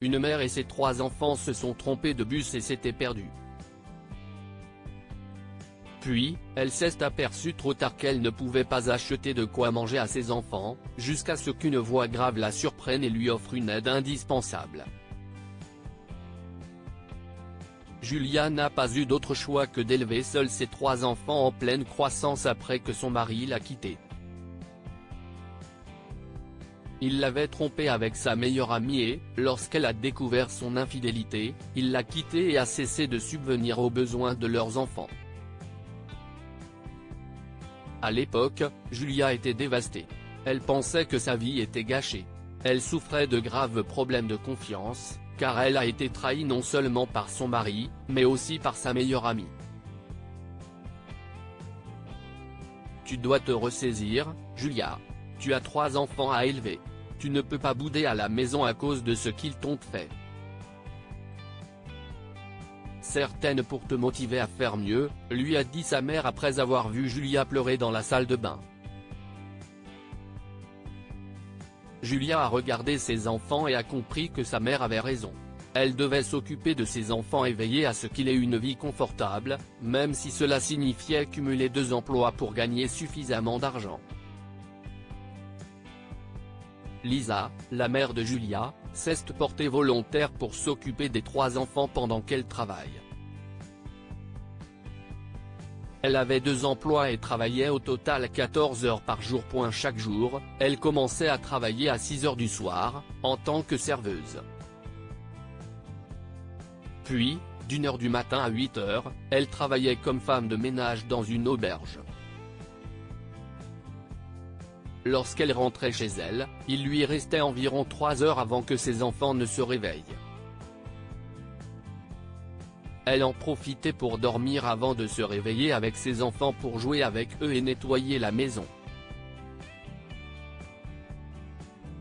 Une mère et ses 3 enfants se sont trompés de bus et s'étaient perdus. Puis, elle s'est aperçue trop tard qu'elle ne pouvait pas acheter de quoi manger à ses enfants, jusqu'à ce qu'une voix grave la surprenne et lui offre une aide indispensable. Julia n'a pas eu d'autre choix que d'élever seule ses 3 enfants en pleine croissance après que son mari l'a quittée. Il l'avait trompée avec sa meilleure amie et, lorsqu'elle a découvert son infidélité, il l'a quittée et a cessé de subvenir aux besoins de leurs enfants. À l'époque, Julia était dévastée. Elle pensait que sa vie était gâchée. Elle souffrait de graves problèmes de confiance, car elle a été trahie non seulement par son mari, mais aussi par sa meilleure amie. Tu dois te ressaisir, Julia. Tu as 3 enfants à élever. Tu ne peux pas bouder à la maison à cause de ce qu'ils t'ont fait. Certaine pour te motiver à faire mieux, lui a dit sa mère après avoir vu Julia pleurer dans la salle de bain. Julia a regardé ses enfants et a compris que sa mère avait raison. Elle devait s'occuper de ses enfants et veiller à ce qu'il ait une vie confortable, même si cela signifiait cumuler 2 emplois pour gagner suffisamment d'argent. Lisa, la mère de Julia, s'est portée volontaire pour s'occuper des 3 enfants pendant qu'elle travaille. Elle avait 2 emplois et travaillait au total 14 heures par jour. Chaque jour, elle commençait à travailler à 6 heures du soir, en tant que serveuse. Puis, d'1 heure du matin à 8 heures, elle travaillait comme femme de ménage dans une auberge. Lorsqu'elle rentrait chez elle, il lui restait environ 3 heures avant que ses enfants ne se réveillent. Elle en profitait pour dormir avant de se réveiller avec ses enfants pour jouer avec eux et nettoyer la maison.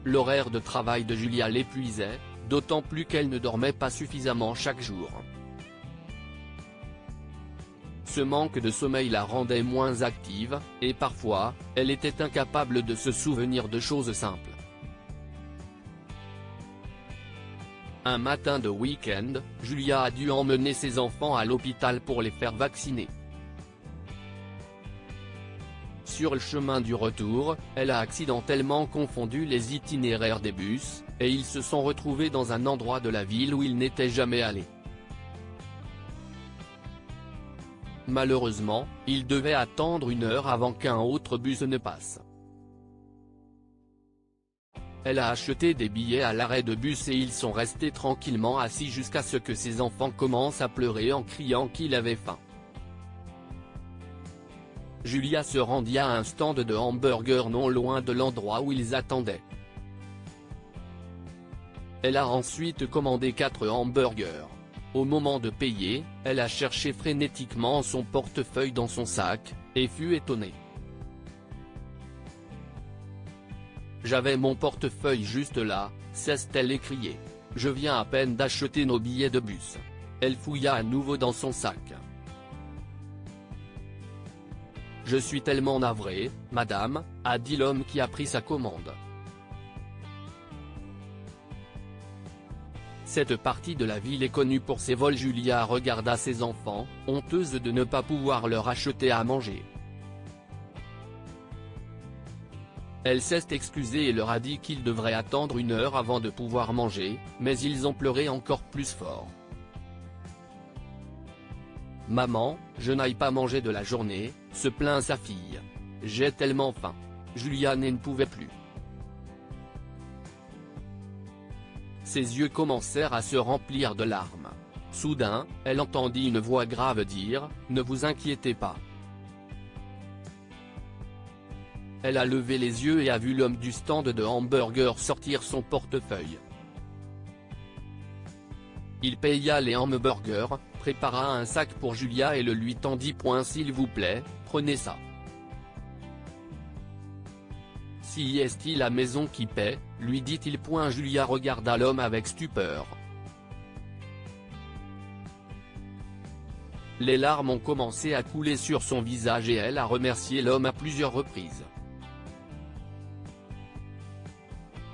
L'horaire de travail de Julia l'épuisait, d'autant plus qu'elle ne dormait pas suffisamment chaque jour. Ce manque de sommeil la rendait moins active, et parfois, elle était incapable de se souvenir de choses simples. Un matin de week-end, Julia a dû emmener ses enfants à l'hôpital pour les faire vacciner. Sur le chemin du retour, elle a accidentellement confondu les itinéraires des bus, et ils se sont retrouvés dans un endroit de la ville où ils n'étaient jamais allés. Malheureusement, ils devaient attendre 1 heure avant qu'un autre bus ne passe. Elle a acheté des billets à l'arrêt de bus et ils sont restés tranquillement assis jusqu'à ce que ses enfants commencent à pleurer en criant qu'il avait faim. Julia se rendit à un stand de hamburgers non loin de l'endroit où ils attendaient. Elle a ensuite commandé 4 hamburgers. Au moment de payer, elle a cherché frénétiquement son portefeuille dans son sac, et fut étonnée. « J'avais mon portefeuille juste là », s'est-elle écriée. « Je viens à peine d'acheter nos billets de bus. » Elle fouilla à nouveau dans son sac. « Je suis tellement navrée, madame », a dit l'homme qui a pris sa commande. Cette partie de la ville est connue pour ses vols. Julia regarda ses enfants, honteuse de ne pas pouvoir leur acheter à manger. Elle s'est excusée et leur a dit qu'ils devraient attendre 1 heure avant de pouvoir manger, mais ils ont pleuré encore plus fort. « Maman, je n'aille pas manger de la journée », se plaint sa fille. « J'ai tellement faim. » Julia ne pouvait plus. Ses yeux commencèrent à se remplir de larmes. Soudain, elle entendit une voix grave dire « Ne vous inquiétez pas ». Elle a levé les yeux et a vu l'homme du stand de hamburgers sortir son portefeuille. Il paya les hamburgers, prépara un sac pour Julia et le lui tendit. « S'il vous plaît, prenez ça. Si est-il la maison qui paie ?» lui dit-il. Julia regarda l'homme avec stupeur. Les larmes ont commencé à couler sur son visage et elle a remercié l'homme à plusieurs reprises.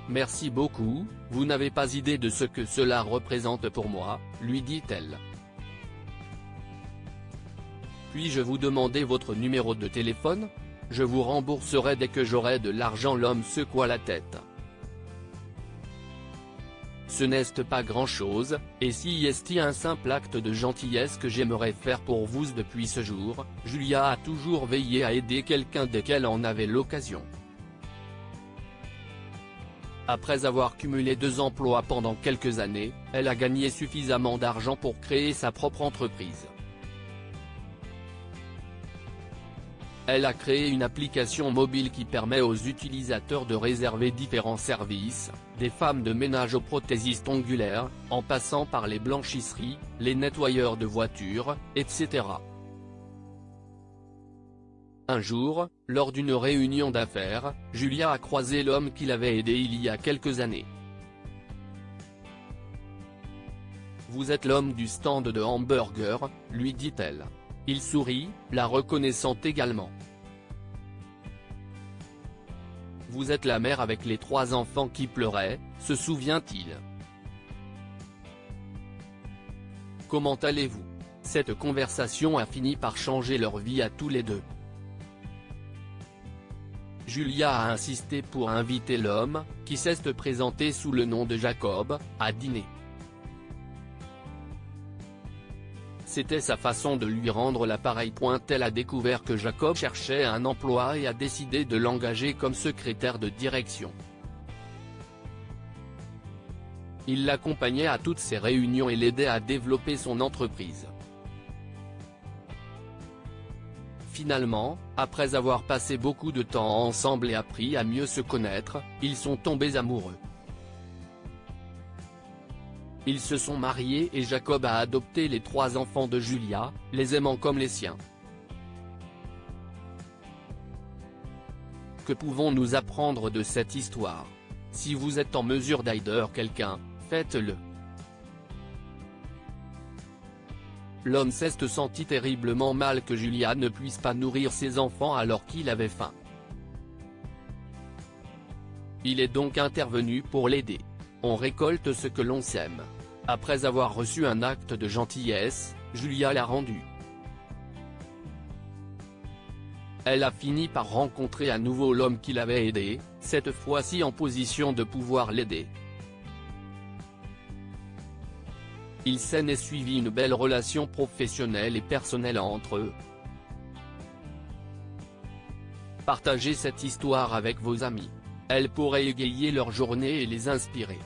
Merci beaucoup, vous n'avez pas idée de ce que cela représente pour moi, lui dit-elle. Puis-je vous demander votre numéro de téléphone? Je vous rembourserai dès que j'aurai de l'argent. L'homme secoua la tête. Ce n'est pas grand-chose, et si est un simple acte de gentillesse que j'aimerais faire pour vous depuis ce jour. Julia a toujours veillé à aider quelqu'un dès qu'elle en avait l'occasion. Après avoir cumulé 2 emplois pendant quelques années, elle a gagné suffisamment d'argent pour créer sa propre entreprise. Elle a créé une application mobile qui permet aux utilisateurs de réserver différents services, des femmes de ménage aux prothésistes ongulaires, en passant par les blanchisseries, les nettoyeurs de voitures, etc. Un jour, lors d'une réunion d'affaires, Julia a croisé l'homme qui l'avait aidé il y a quelques années. « Vous êtes l'homme du stand de hamburger », lui dit-elle. Il sourit, la reconnaissant également. « Vous êtes la mère avec les 3 enfants qui pleuraient », se souvient-il. « Comment allez-vous » Cette conversation a fini par changer leur vie à tous les deux. Julia a insisté pour inviter l'homme, qui s'est présenté sous le nom de Jacob, à dîner. C'était sa façon de lui rendre l'appareil. Elle a découvert que Jacob cherchait un emploi et a décidé de l'engager comme secrétaire de direction. Il l'accompagnait à toutes ses réunions et l'aidait à développer son entreprise. Finalement, après avoir passé beaucoup de temps ensemble et appris à mieux se connaître, ils sont tombés amoureux. Ils se sont mariés et Jacob a adopté les 3 enfants de Julia, les aimant comme les siens. Que pouvons-nous apprendre de cette histoire? Si vous êtes en mesure d'aider quelqu'un, faites-le. L'homme s'est senti terriblement mal que Julia ne puisse pas nourrir ses enfants alors qu'il avait faim. Il est donc intervenu pour l'aider. On récolte ce que l'on sème. Après avoir reçu un acte de gentillesse, Julia l'a rendu. Elle a fini par rencontrer à nouveau l'homme qui l'avait aidé, cette fois-ci en position de pouvoir l'aider. Il s'en est suivi une belle relation professionnelle et personnelle entre eux. Partagez cette histoire avec vos amis. Elle pourrait égayer leur journée et les inspirer.